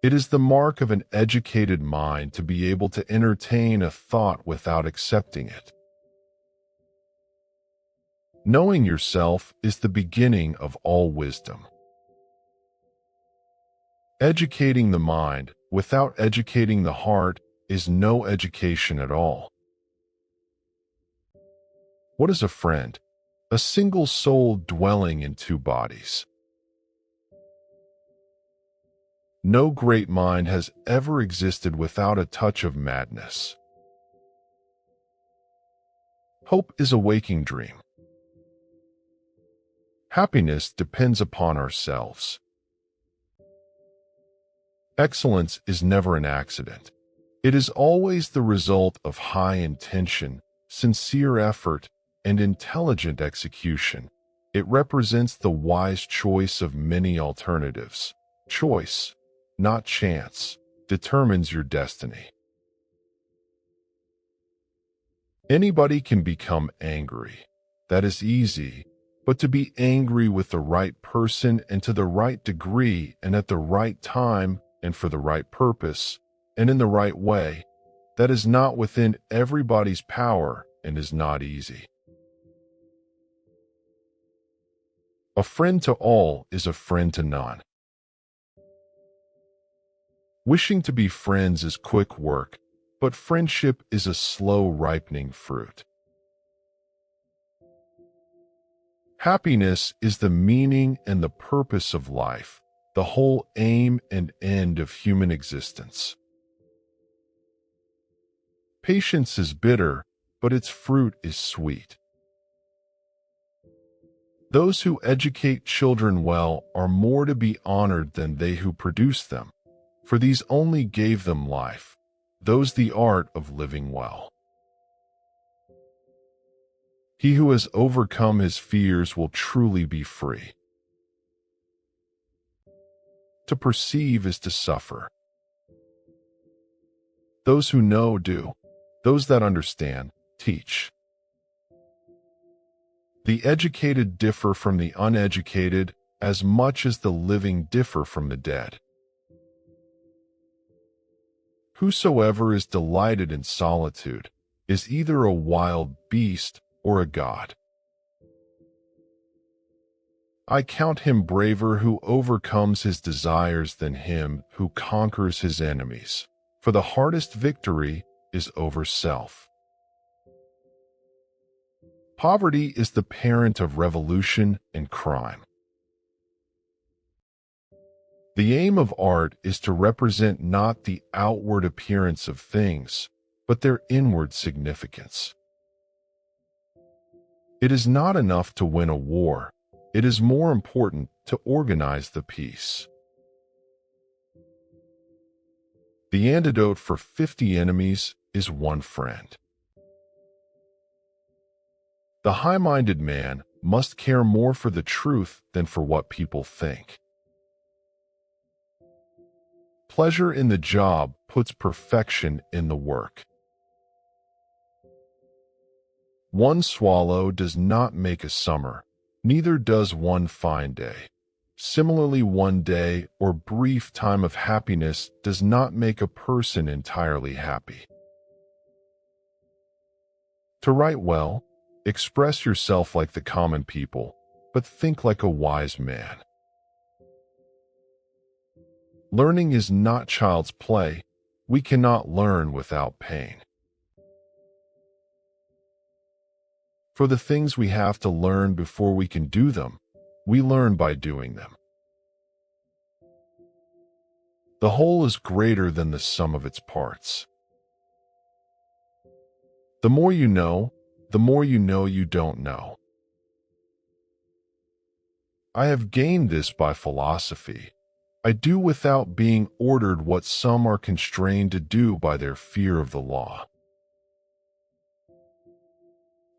It is the mark of an educated mind to be able to entertain a thought without accepting it. Knowing yourself is the beginning of all wisdom. Educating the mind without educating the heart is no education at all. What is a friend? A single soul dwelling in two bodies. No great mind has ever existed without a touch of madness. Hope is a waking dream. Happiness depends upon ourselves. Excellence is never an accident. It is always the result of high intention, sincere effort, and intelligent execution. It represents the wise choice of many alternatives. Choice, not chance, determines your destiny. Anybody can become angry. That is easy, but to be angry with the right person and to the right degree and at the right time and for the right purpose and in the right way, that is not within everybody's power and is not easy. A friend to all is a friend to none. Wishing to be friends is quick work, but friendship is a slow ripening fruit. Happiness is the meaning and the purpose of life, the whole aim and end of human existence. Patience is bitter, but its fruit is sweet. Those who educate children well are more to be honored than they who produce them, for these only gave them life, those the art of living well. He who has overcome his fears will truly be free. To perceive is to suffer. Those who know do. Those that understand teach. The educated differ from the uneducated as much as the living differ from the dead. Whosoever is delighted in solitude is either a wild beast or a god. I count him braver who overcomes his desires than him who conquers his enemies, for the hardest victory is over self. Poverty is the parent of revolution and crime. The aim of art is to represent not the outward appearance of things, but their inward significance. It is not enough to win a war. It is more important to organize the peace. The antidote for 50 enemies is one friend. The high-minded man must care more for the truth than for what people think. Pleasure in the job puts perfection in the work. One swallow does not make a summer, neither does one fine day. Similarly, one day or brief time of happiness does not make a person entirely happy. To write well, express yourself like the common people, but think like a wise man. Learning is not child's play. We cannot learn without pain. For the things we have to learn before we can do them, we learn by doing them. The whole is greater than the sum of its parts. The more you know you don't know. I have gained this by philosophy. I do without being ordered what some are constrained to do by their fear of the law.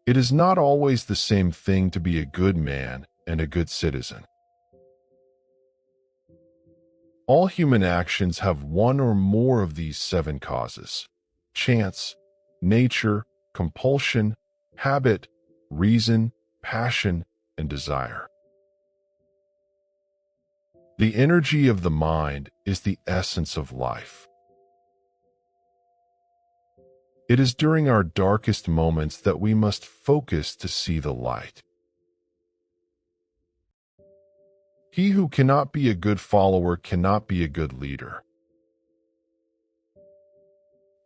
It is not always the same thing to be a good man and a good citizen. All human actions have one or more of these 7 causes: chance, nature, compulsion, habit, reason, passion, and desire. The energy of the mind is the essence of life. It is during our darkest moments that we must focus to see the light. He who cannot be a good follower cannot be a good leader.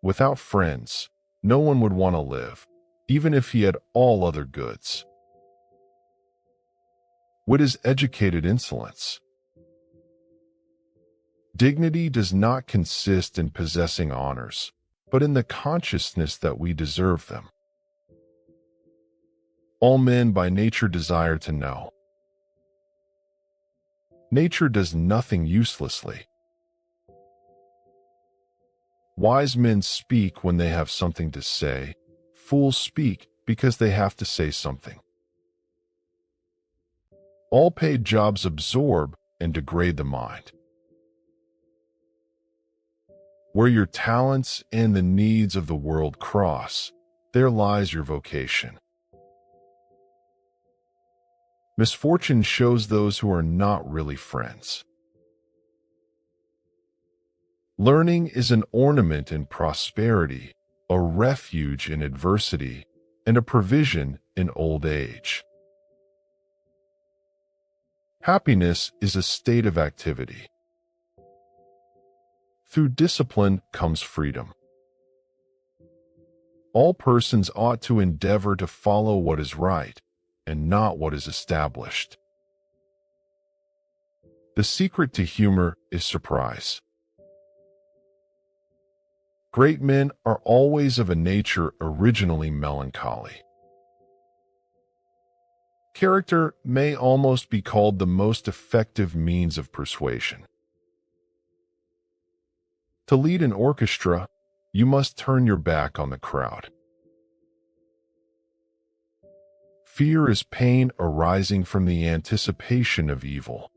Without friends, no one would want to live, even if he had all other goods. Wit is educated insolence. Dignity does not consist in possessing honors, but in the consciousness that we deserve them. All men by nature desire to know. Nature does nothing uselessly. Wise men speak when they have something to say. Fools speak because they have to say something. All paid jobs absorb and degrade the mind. Where your talents and the needs of the world cross, there lies your vocation. Misfortune shows those who are not really friends. Learning is an ornament in prosperity, a refuge in adversity, and a provision in old age. Happiness is a state of activity. Through discipline comes freedom. All persons ought to endeavor to follow what is right, and not what is established. The secret to humor is surprise. Great men are always of a nature originally melancholy. Character may almost be called the most effective means of persuasion. To lead an orchestra, you must turn your back on the crowd. Fear is pain arising from the anticipation of evil.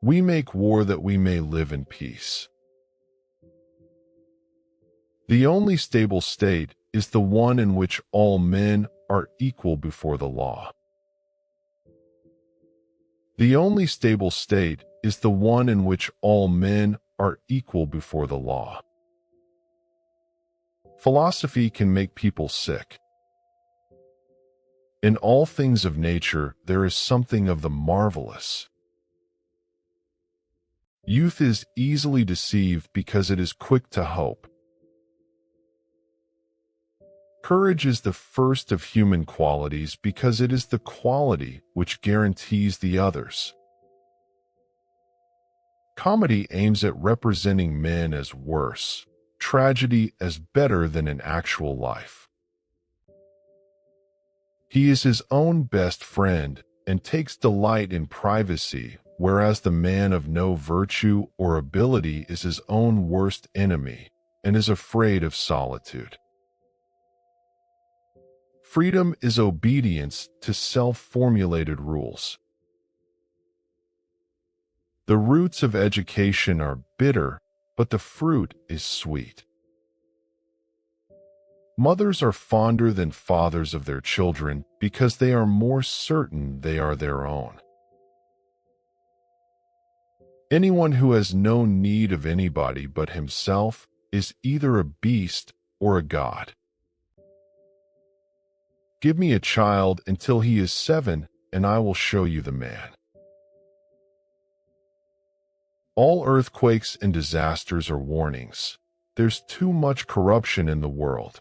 We make war that we may live in peace. The only stable state is the one in which all men are equal before the law. The only stable state is the one in which all men are equal before the law. Philosophy can make people sick. In all things of nature, there is something of the marvelous. Youth is easily deceived because it is quick to hope. Courage is the first of human qualities because it is the quality which guarantees the others. Comedy aims at representing men as worse, tragedy as better than in actual life. He is his own best friend and takes delight in privacy, whereas the man of no virtue or ability is his own worst enemy and is afraid of solitude. Freedom is obedience to self-formulated rules. The roots of education are bitter, but the fruit is sweet. Mothers are fonder than fathers of their children because they are more certain they are their own. Anyone who has no need of anybody but himself is either a beast or a god. Give me a child until he is 7, and I will show you the man. All earthquakes and disasters are warnings. There's too much corruption in the world.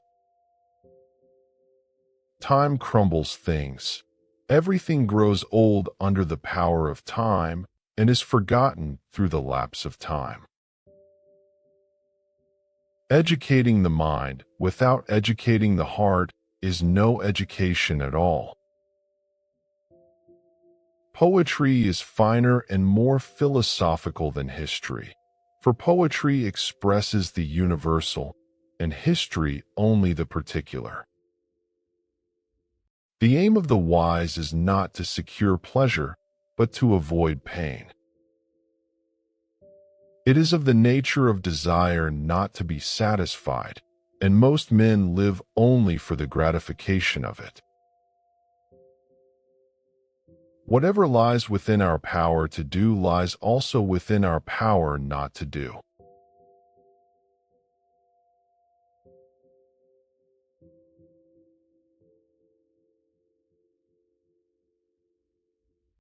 Time crumbles things. Everything grows old under the power of time and is forgotten through the lapse of time. Educating the mind without educating the heart is no education at all. Poetry is finer and more philosophical than history, for poetry expresses the universal, and history only the particular. The aim of the wise is not to secure pleasure, but to avoid pain. It is of the nature of desire not to be satisfied, and most men live only for the gratification of it. Whatever lies within our power to do lies also within our power not to do.